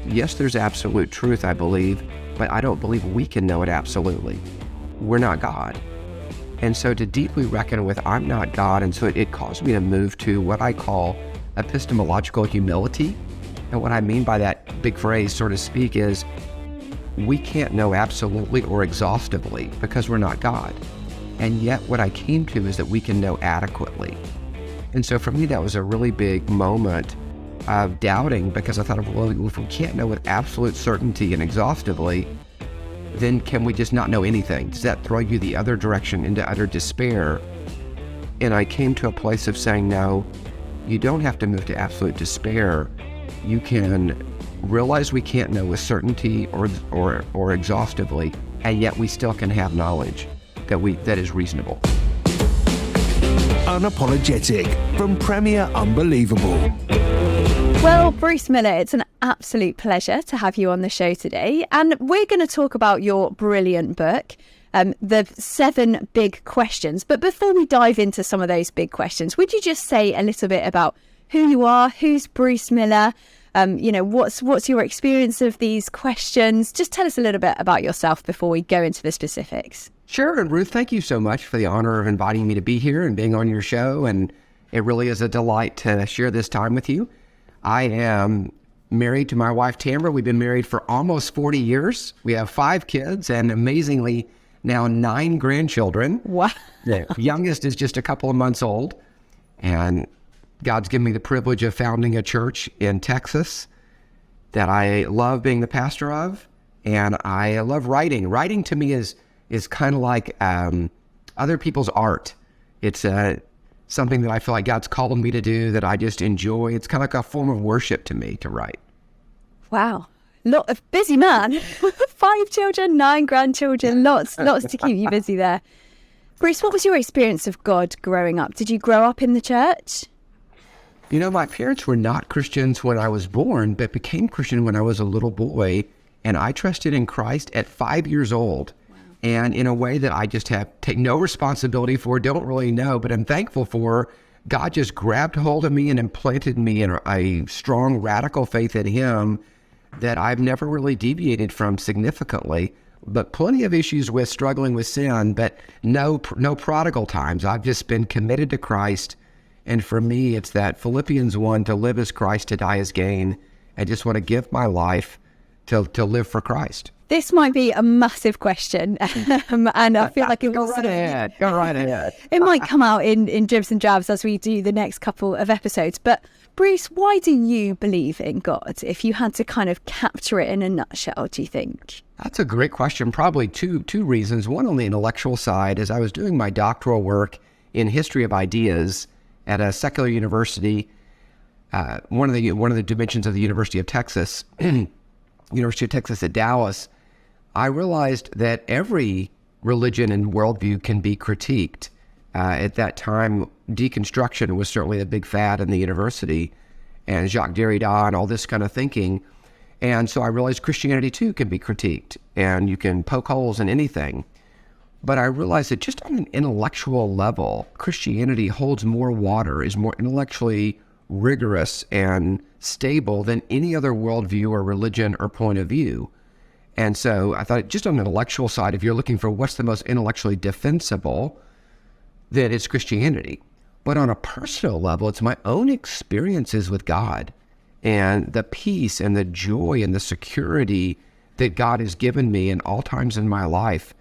yes, there's absolute truth, I believe, but I don't believe we can know it absolutely. We're not God. And so to deeply reckon with I'm not God, and so it caused me to move to what I call epistemological humility. And what I mean by that big phrase, so to speak, is we can't know absolutely or exhaustively because we're not God. And yet what I came to is that we can know adequately. And so for me, that was a really big moment of doubting, because I thought, well, if we can't know with absolute certainty and exhaustively, then can we just not know anything? Does that throw you the other direction into utter despair? And I came to a place of saying, no, you don't have to move to absolute despair. You can realize we can't know with certainty or exhaustively, and yet we still can have knowledge that is reasonable. Unapologetic from Premier Unbelievable. Well, Bruce Miller, it's an absolute pleasure to have you on the show today. And we're going to talk about your brilliant book, The 7 Big Questions. But before we dive into some of those big questions, would you just say a little bit about who you are, who's Bruce Miller, what's your experience of these questions? Just tell us a little bit about yourself before we go into the specifics. Sure. And Ruth, thank you so much for the honor of inviting me to be here and being on your show. And it really is a delight to share this time with you. I am married to my wife, Tamara. We've been married for almost 40 years. We have 5 kids and amazingly now 9 grandchildren. Wow. The youngest is just a couple of months old. And God's given me the privilege of founding a church in Texas that I love being the pastor of. And I love writing. Writing to me is kind of like other people's art. It's something that I feel like God's called me to do, that I just enjoy. It's kind of like a form of worship to me to write. Wow. Lot of busy man. 5 children, 9 grandchildren, lots to keep you busy there. Bruce, what was your experience of God growing up? Did you grow up in the church? You know, my parents were not Christians when I was born, but became Christian when I was a little boy. And I trusted in Christ at 5 years old. And in a way that I just take no responsibility for, don't really know, but I'm thankful for. God just grabbed hold of me and implanted me in a strong, radical faith in Him that I've never really deviated from significantly. But plenty of issues with struggling with sin, but no prodigal times. I've just been committed to Christ. And for me, it's that Philippians 1, to live as Christ, to die as gain. I just want to give my life to live for Christ. This might be a massive question, and I feel like Go right ahead. It might come out in dribs and drabs as we do the next couple of episodes. But Bruce, why do you believe in God? If you had to kind of capture it in a nutshell, do you think? That's a great question. Probably two reasons. One on the intellectual side, as I was doing my doctoral work in history of ideas at a secular university, one of the dimensions of the University of Texas, University of Texas at Dallas, I realized that every religion and worldview can be critiqued. At that time, deconstruction was certainly a big fad in the university, and Jacques Derrida and all this kind of thinking. And so I realized Christianity too can be critiqued, and you can poke holes in anything. But I realized that just on an intellectual level, Christianity holds more water, is more intellectually rigorous and stable than any other worldview or religion or point of view. And so I thought, just on the intellectual side, if you're looking for what's the most intellectually defensible, then it's Christianity. But on a personal level, it's my own experiences with God and the peace and the joy and the security that God has given me in all times in my life.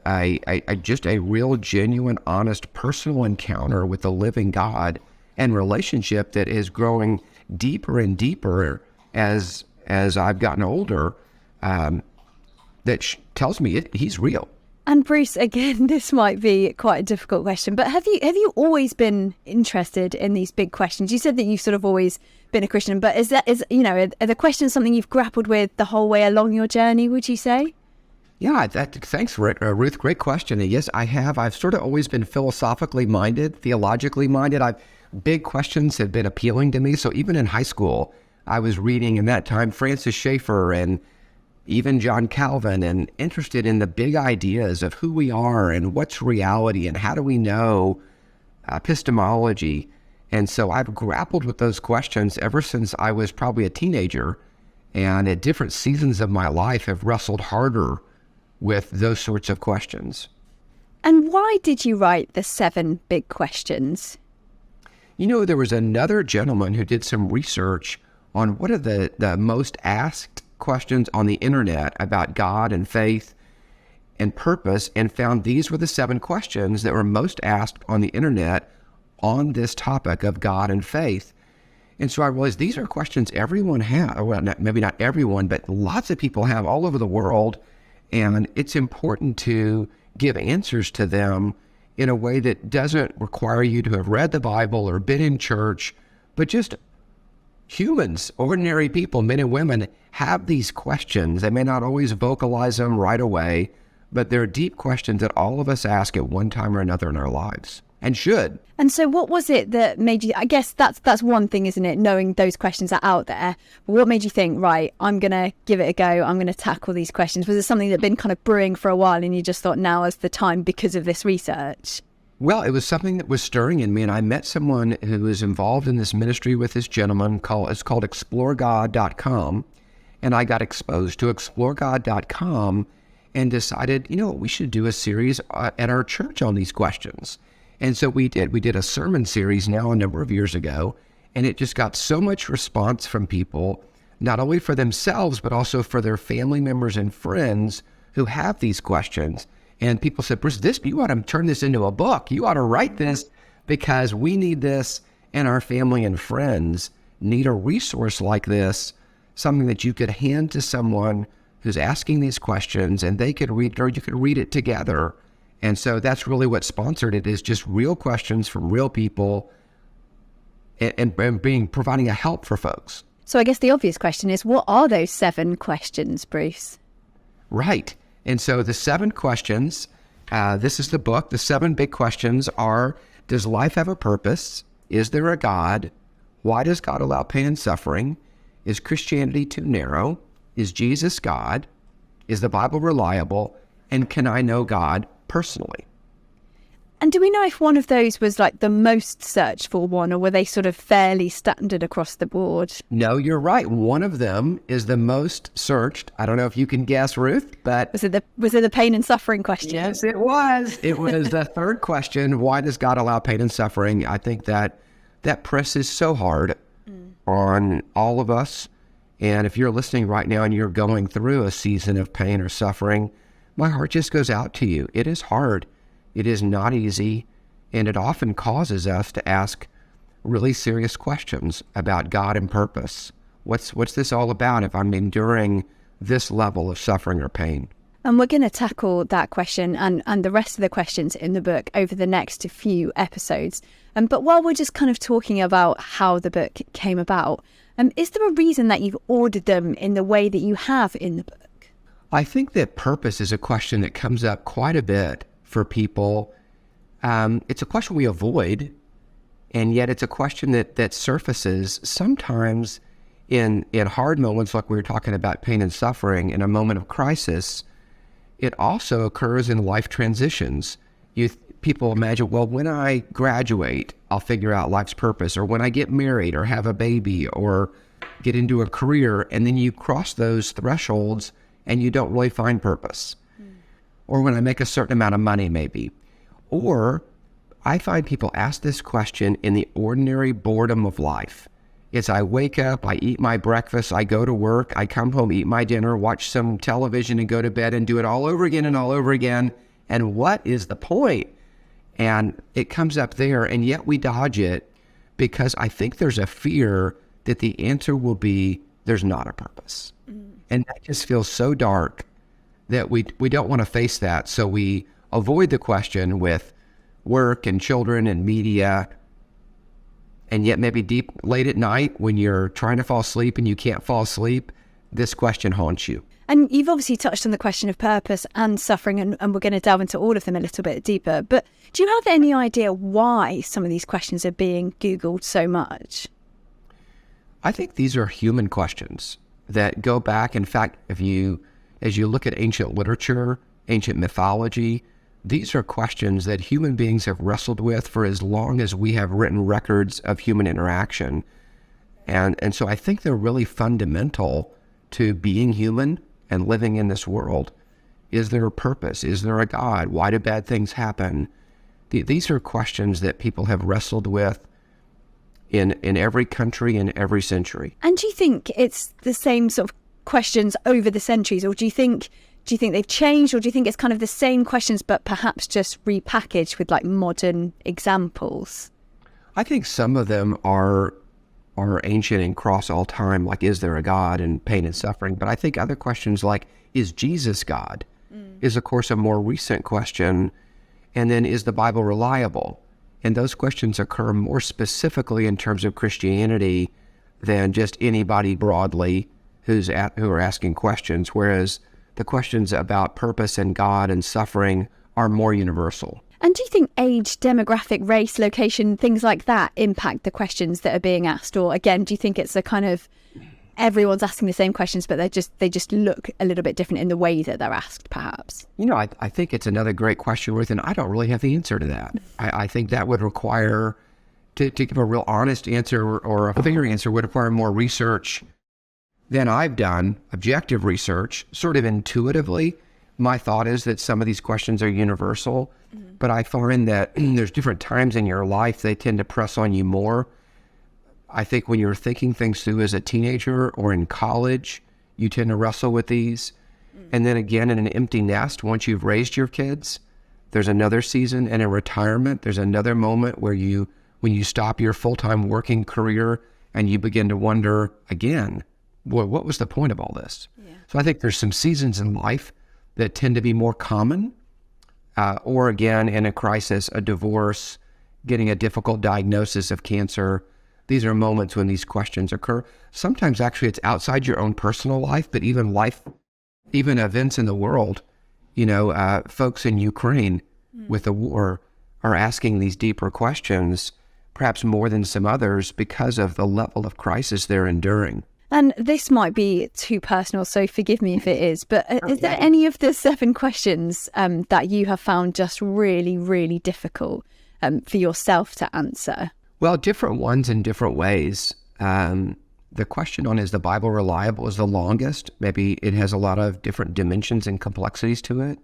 I just a real, genuine, honest, personal encounter with the living God and relationship that is growing deeper and deeper as I've gotten older. That tells me He's real. And Bruce, again, this might be quite a difficult question, but have you always been interested in these big questions? You said that you've sort of always been a Christian, but are the questions something you've grappled with the whole way along your journey, would you say? Yeah, thanks, Ruth. Great question. And yes, I have. I've sort of always been philosophically minded, theologically minded. Big questions have been appealing to me. So even in high school, I was reading in that time Francis Schaeffer and even John Calvin, and interested in the big ideas of who we are and what's reality and how do we know, epistemology. And so I've grappled with those questions ever since I was probably a teenager. and at different seasons of my life have wrestled harder with those sorts of questions. And why did you write the 7 big questions? You know, there was another gentleman who did some research on what are the most asked questions on the internet about God and faith and purpose, and found these were the 7 questions that were most asked on the internet on this topic of God and faith. And so I realized these are questions everyone has, well, maybe not everyone, but lots of people have all over the world. And it's important to give answers to them in a way that doesn't require you to have read the Bible or been in church, but just humans, ordinary people, men and women, have these questions. They may not always vocalize them right away, but they're deep questions that all of us ask at one time or another in our lives, and should. And so what was it that made you, I guess that's one thing, isn't it? Knowing those questions are out there. But what made you think, right, I'm going to give it a go. I'm going to tackle these questions. Was it something that had been kind of brewing for a while and you just thought now is the time because of this research? Well, it was something that was stirring in me, and I met someone who was involved in this ministry with this gentleman. It's called exploregod.com, and I got exposed to exploregod.com and decided, you know what, we should do a series at our church on these questions. And so we did. We did a sermon series now a number of years ago, and it just got so much response from people, not only for themselves, but also for their family members and friends who have these questions. And people said, Bruce, you ought to turn this into a book. You ought to write this because we need this, and our family and friends need a resource like this, something that you could hand to someone who's asking these questions, and they could read it, or you could read it together. And so that's really what sponsored it, is just real questions from real people and providing a help for folks. So I guess the obvious question is, what are those 7 questions, Bruce? Right. And so the 7 questions, this is the book. The 7 big questions are, does life have a purpose? Is there a God? Why does God allow pain and suffering? Is Christianity too narrow? Is Jesus God? Is the Bible reliable? And can I know God personally? And do we know if one of those was like the most searched for one, or were they sort of fairly standard across the board? No, you're right. One of them is the most searched. I don't know if you can guess, Ruth, but... Was it the pain and suffering question? Yes, it was. It was the third question. Why does God allow pain and suffering? I think that presses so hard on all of us. And if you're listening right now and you're going through a season of pain or suffering, my heart just goes out to you. It is hard. It is not easy. And it often causes us to ask really serious questions about God and purpose. What's this all about if I'm enduring this level of suffering or pain? And we're going to tackle that question and the rest of the questions in the book over the next few episodes. But while we're just kind of talking about how the book came about, is there a reason that you've ordered them in the way that you have in the book? I think that purpose is a question that comes up quite a bit for people. It's a question we avoid, and yet it's a question that surfaces sometimes in hard moments, like we were talking about pain and suffering, in a moment of crisis. It also occurs in life transitions. People imagine, well, when I graduate, I'll figure out life's purpose, or when I get married or have a baby or get into a career, and then you cross those thresholds and you don't really find purpose. Or when I make a certain amount of money, maybe. Or I find people ask this question in the ordinary boredom of life. It's I wake up, I eat my breakfast, I go to work, I come home, eat my dinner, watch some television and go to bed and do it all over again and all over again. And what is the point? And it comes up there, and yet we dodge it because I think there's a fear that the answer will be there's not a purpose. And that just feels so dark that we don't want to face that. So we avoid the question with work and children and media. And yet maybe late at night when you're trying to fall asleep and you can't fall asleep, this question haunts you. And you've obviously touched on the question of purpose and suffering, and we're going to delve into all of them a little bit deeper. But do you have any idea why some of these questions are being Googled so much? I think these are human questions that go back. In fact, as you look at ancient literature, ancient mythology, these are questions that human beings have wrestled with for as long as we have written records of human interaction. And so I think they're really fundamental to being human and living in this world. Is there a purpose? Is there a God? Why do bad things happen? These are questions that people have wrestled with in every country in every century. And do you think it's the same sort of questions over the centuries, or do you think they've changed, or do you think it's kind of the same questions but perhaps just repackaged with like modern examples? I think some of them are ancient and cross all time, like is there a God and pain and suffering? But I think other questions like, is Jesus God? Is of course a more recent question. And then, is the Bible reliable? And those questions occur more specifically in terms of Christianity than just anybody broadly who are asking questions, whereas the questions about purpose and God and suffering are more universal. And do you think age, demographic, race, location, things like that impact the questions that are being asked? Or again, do you think it's a kind of everyone's asking the same questions, but they just look a little bit different in the way that they're asked, perhaps? I think it's another great question, Ruth, and I don't really have the answer to that. I think that would require, to give a real honest answer or a fair answer, would require more research than I've done, objective research. Sort of intuitively, my thought is that some of these questions are universal, but I find that there's different times in your life they tend to press on you more. I think when you're thinking things through as a teenager or in college, you tend to wrestle with these. And then again, in an empty nest, once you've raised your kids, there's another season. And in retirement, there's another moment where when you stop your full-time working career and you begin to wonder again, what was the point of all this? Yeah. So I think there's some seasons in life that tend to be more common, or again, in a crisis, a divorce, getting a difficult diagnosis of cancer. These are moments when these questions occur. Sometimes actually it's outside your own personal life, but even events in the world. Folks in Ukraine with the war are asking these deeper questions, perhaps more than some others, because of the level of crisis they're enduring. And this might be too personal, so forgive me if it is, but is there any of the 7 questions that you have found just really, really difficult for yourself to answer? Well, different ones in different ways. The question on is the Bible reliable is the longest. Maybe it has a lot of different dimensions and complexities to it.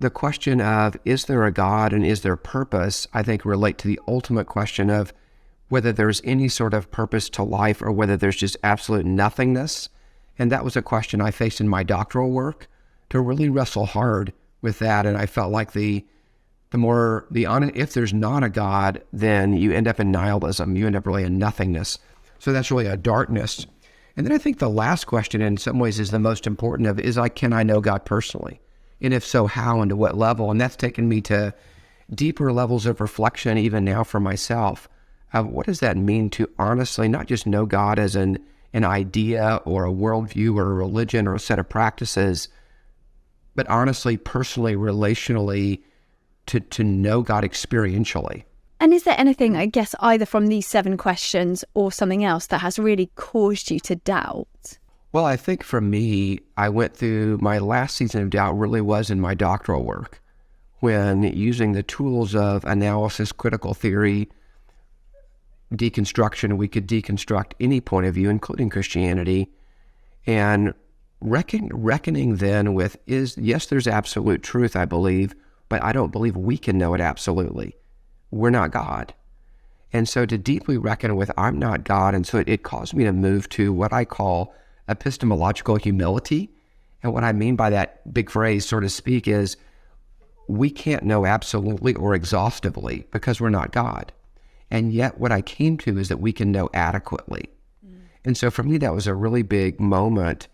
The question of is there a God and is there purpose, I think relate to the ultimate question of whether there's any sort of purpose to life or whether there's just absolute nothingness. And that was a question I faced in my doctoral work, to really wrestle hard with that. And I felt like if there's not a God, then you end up in nihilism. You end up really in nothingness. So that's really a darkness. And then I think the last question in some ways is the most important can I know God personally? And if so, how and to what level? And that's taken me to deeper levels of reflection even now for myself. What does that mean to honestly not just know God as an idea or a worldview or a religion or a set of practices, but honestly, personally, relationally, to know God experientially. And is there anything, I guess, either from these 7 questions or something else that has really caused you to doubt? Well, I think for me, I went through my last season of doubt really was in my doctoral work, when using the tools of analysis, critical theory, deconstruction, we could deconstruct any point of view, including Christianity, and reckoning then with yes, there's absolute truth, I believe, but I don't believe we can know it absolutely. We're not God. And so to deeply reckon with I'm not God, and so it caused me to move to what I call epistemological humility. And what I mean by that big phrase, so to speak, is we can't know absolutely or exhaustively because we're not God. And yet what I came to is that we can know adequately. And so for me, that was a really big moment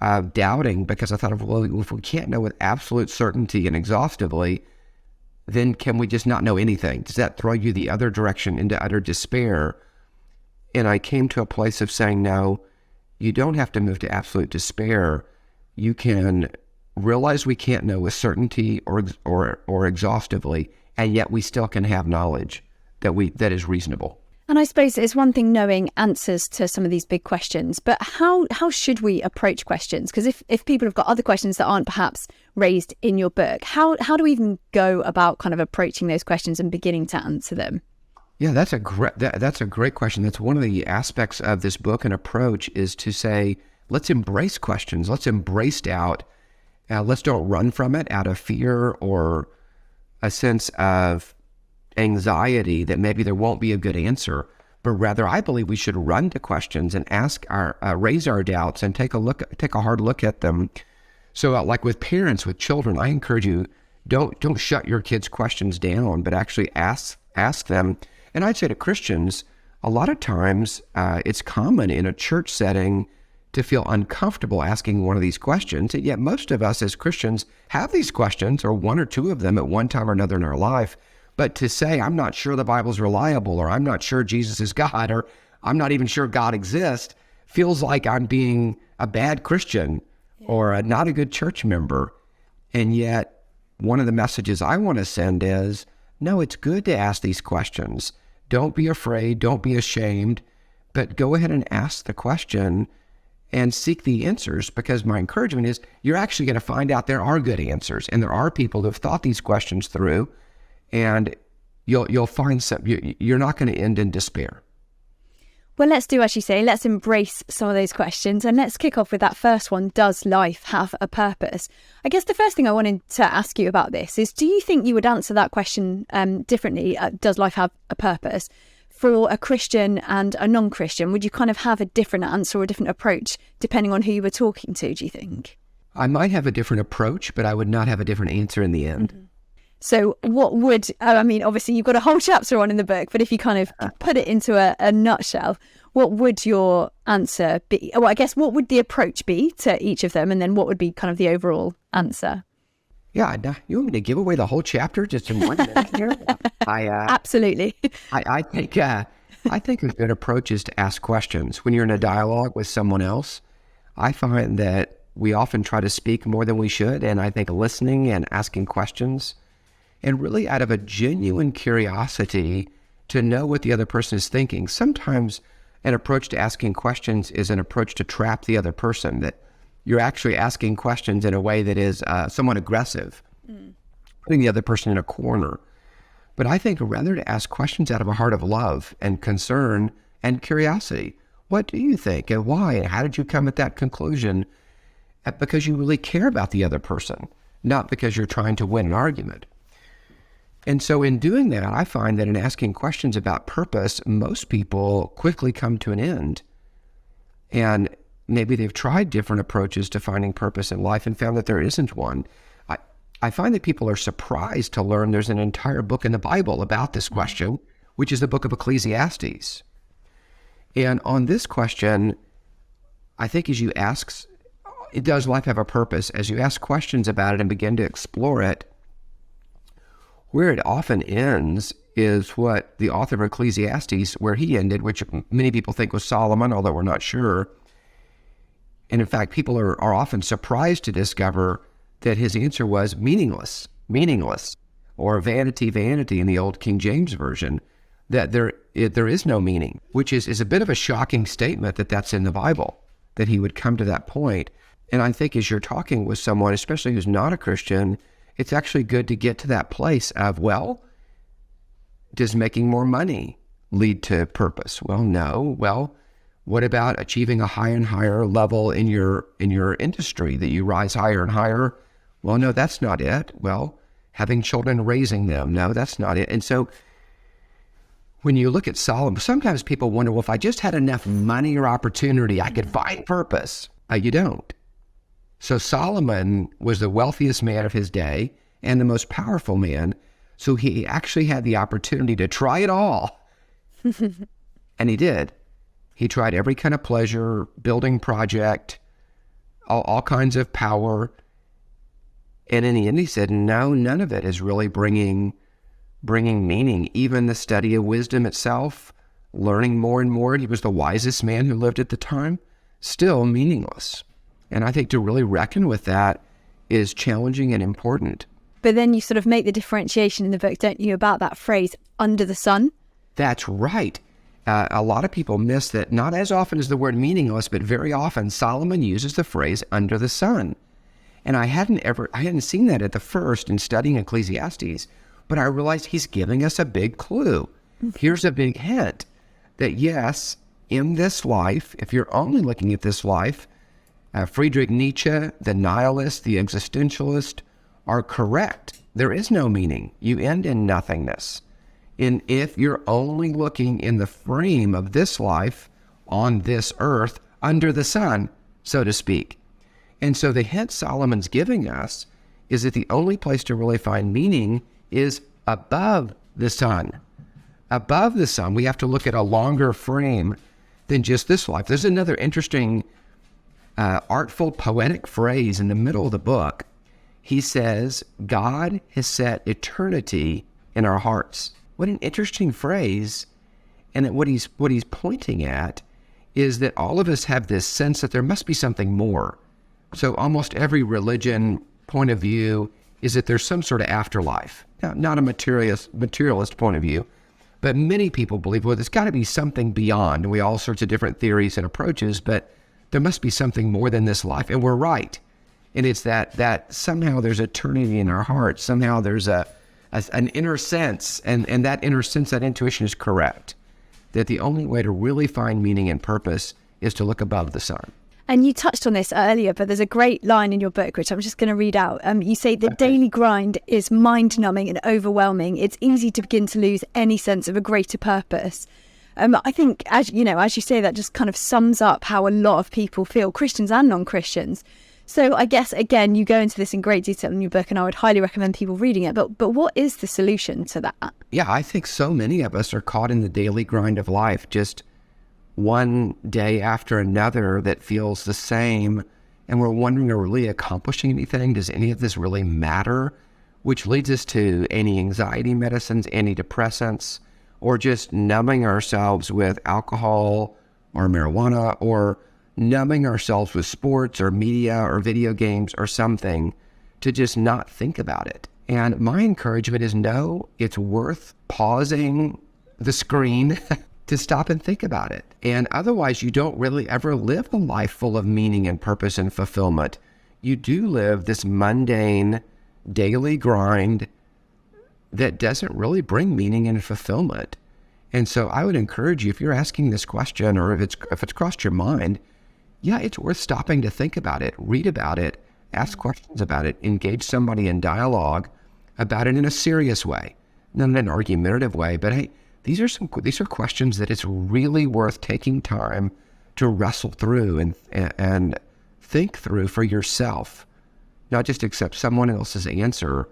of doubting, because I thought, well, if we can't know with absolute certainty and exhaustively, then can we just not know anything? Does that throw you the other direction into utter despair? And I came to a place of saying, no, you don't have to move to absolute despair. You can realize we can't know with certainty or exhaustively, and yet we still can have knowledge that is reasonable. And I suppose it's one thing knowing answers to some of these big questions, but how should we approach questions? Because if people have got other questions that aren't perhaps raised in your book, how do we even go about kind of approaching those questions and beginning to answer them? Yeah, that's a great question. That's one of the aspects of this book and approach, is to say, let's embrace questions. Let's embrace doubt. Let's don't run from it out of fear or a sense of anxiety that maybe there won't be a good answer. But rather, I believe we should run to questions and raise our doubts and take a hard look at them. So like with parents, with children, I encourage you, don't shut your kids' questions down, but actually ask them. And I'd say to Christians, a lot of times it's common in a church setting to feel uncomfortable asking one of these questions. And yet most of us as Christians have these questions, or one or two of them at one time or another in our life. But to say, I'm not sure the Bible's reliable, or I'm not sure Jesus is God, or I'm not even sure God exists, feels like I'm being a bad Christian or not a good church member. And yet, one of the messages I want to send is, no, it's good to ask these questions. Don't be afraid, don't be ashamed, but go ahead and ask the question and seek the answers, because my encouragement is you're actually going to find out there are good answers, and there are people who have thought these questions through, and you'll find you're not going to end in despair. Well, let's do as you say. Let's embrace some of those questions, and let's kick off with that first one. Does life have a purpose? I guess the first thing I wanted to ask you about this is, do you think you would answer that question differently? Does life have a purpose? For a Christian and a non-Christian, would you kind of have a different answer or a different approach depending on who you were talking to, do you think? I might have a different approach, but I would not have a different answer in the end. Mm-hmm. So what would, I mean, obviously you've got a whole chapter on in the book, but if you kind of put it into a nutshell, what would your answer be? Well, I guess what would the approach be to each of them? And then what would be kind of the overall answer? Yeah, you want me to give away the whole chapter just in 1 minute here? Absolutely. I think a good approach is to ask questions. When you're in a dialogue with someone else, I find that we often try to speak more than we should, and I think listening and asking questions, and really out of a genuine curiosity to know what the other person is thinking. Sometimes an approach to asking questions is an approach to trap the other person, that you're actually asking questions in a way that is somewhat aggressive, putting the other person in a corner. But I think rather to ask questions out of a heart of love and concern and curiosity. What do you think, and why, and how did you come at that conclusion? Because you really care about the other person, not because you're trying to win an argument. And so in doing that, I find that in asking questions about purpose, most people quickly come to an end. And maybe they've tried different approaches to finding purpose in life and found that there isn't one. I find that people are surprised to learn there's an entire book in the Bible about this question, which is the book of Ecclesiastes. And on this question, I think as you ask, does life have a purpose? As you ask questions about it and begin to explore it, where it often ends is what the author of Ecclesiastes, where he ended, which many people think was Solomon, although we're not sure. And in fact, people are often surprised to discover that his answer was meaningless, or vanity in the old King James Version, that there is no meaning, which is a bit of a shocking statement that that's in the Bible, that he would come to that point. And I think as you're talking with someone, especially who's not a Christian, it's actually good to get to that place of, well, does making more money lead to purpose? Well, no. Well, what about achieving a higher and higher level in your industry, that you rise higher and higher? Well, no, that's not it. Well, having children, raising them, no, that's not it. And so when you look at Solomon, sometimes people wonder, well, if I just had enough money or opportunity, I could find purpose. You don't. So Solomon was the wealthiest man of his day and the most powerful man. So he actually had the opportunity to try it all. And he did. He tried every kind of pleasure, building project, all kinds of power. And in the end, he said, no, none of it is really bringing meaning. Even the study of wisdom itself, learning more and more, he was the wisest man who lived at the time, still meaningless. And I think to really reckon with that is challenging and important. But then you sort of make the differentiation in the book, don't you, about that phrase, under the sun? That's right. A lot of people miss that, not as often as the word meaningless, but very often Solomon uses the phrase under the sun. And I hadn't seen that at the first in studying Ecclesiastes, but I realized he's giving us a big clue. Here's a big hint that yes, in this life, if you're only looking at this life, Friedrich Nietzsche, the nihilist, the existentialist, are correct. There is no meaning. You end in nothingness. And if you're only looking in the frame of this life on this earth, under the sun, so to speak. And so the hint Solomon's giving us is that the only place to really find meaning is above the sun. Above the sun, we have to look at a longer frame than just this life. There's another interesting, artful, poetic phrase in the middle of the book. He says, God has set eternity in our hearts. What an interesting phrase. And what he's pointing at is that all of us have this sense that there must be something more. So almost every religion point of view is that there's some sort of afterlife. Now, not a materialist point of view, but many people believe, well, there's got to be something beyond. And we all sorts of different theories and approaches, but there must be something more than this life. And we're right. And it's that somehow there's eternity in our hearts. Somehow there's an inner sense, and that inner sense, that intuition is correct, that the only way to really find meaning and purpose is to look above the sun. And you touched on this earlier, but there's a great line in your book, which I'm just going to read out. You say the daily grind is mind-numbing and overwhelming. It's easy to begin to lose any sense of a greater purpose. I think, as you say, that just kind of sums up how a lot of people feel, Christians and non-Christians. So I guess, again, you go into this in great detail in your book, and I would highly recommend people reading it. But what is the solution to that? Yeah, I think so many of us are caught in the daily grind of life, just one day after another that feels the same, and we're wondering, are we really accomplishing anything? Does any of this really matter? Which leads us to anti-anxiety medicines, antidepressants, or just numbing ourselves with alcohol or marijuana, or numbing ourselves with sports or media or video games or something to just not think about it. And my encouragement is, no, it's worth pausing the screen to stop and think about it. And otherwise, you don't really ever live a life full of meaning and purpose and fulfillment. You do live this mundane daily grind that doesn't really bring meaning and fulfillment. And so I would encourage you, if you're asking this question, or if it's crossed your mind, yeah, it's worth stopping to think about it, read about it, ask questions about it, engage somebody in dialogue about it in a serious way, not in an argumentative way. But hey, these are questions that it's really worth taking time to wrestle through and think through for yourself, not just accept someone else's answer.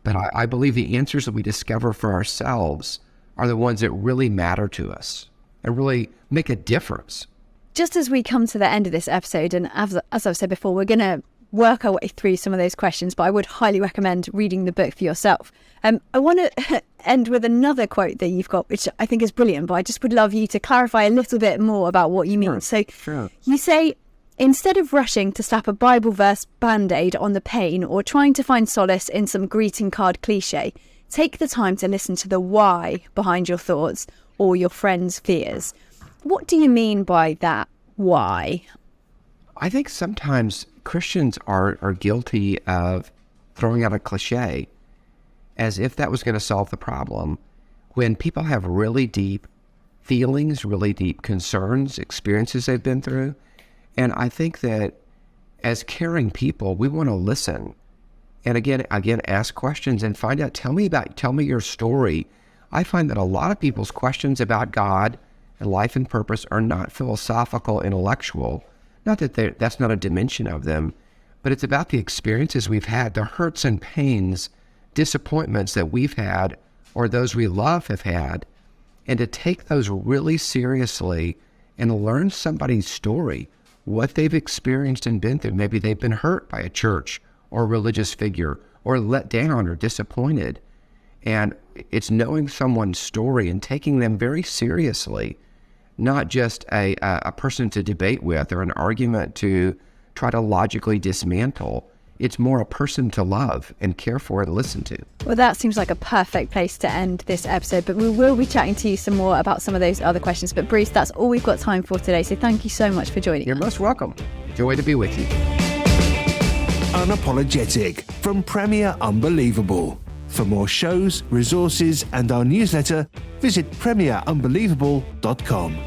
But I believe the answers that we discover for ourselves are the ones that really matter to us and really make a difference. Just as we come to the end of this episode, and as I've said before, we're going to work our way through some of those questions, but I would highly recommend reading the book for yourself. I want to end with another quote that you've got, which I think is brilliant, but I just would love you to clarify a little bit more about what you mean. Sure. You say, instead of rushing to slap a Bible verse band-aid on the pain or trying to find solace in some greeting card cliche, take the time to listen to the why behind your thoughts or your friend's fears. What do you mean by that why? I think sometimes Christians are guilty of throwing out a cliche as if that was going to solve the problem, when people have really deep feelings, really deep concerns, experiences they've been through. And I think that as caring people, we want to listen. And again, ask questions and find out, tell me your story. I find that a lot of people's questions about God and life and purpose are not philosophical, intellectual. Not that that's not a dimension of them, but it's about the experiences we've had, the hurts and pains, disappointments that we've had or those we love have had, and to take those really seriously and learn somebody's story, what they've experienced and been through. Maybe they've been hurt by a church or a religious figure, or let down or disappointed. And it's knowing someone's story and taking them very seriously, not just a person to debate with or an argument to try to logically dismantle. It's more a person to love and care for and listen to. Well, that seems like a perfect place to end this episode, but we will be chatting to you some more about some of those other questions. But Bruce, that's all we've got time for today. So thank you so much for joining us. You're most welcome. Joy to be with you. Unapologetic from Premier Unbelievable. For more shows, resources and our newsletter, visit premierunbelievable.com.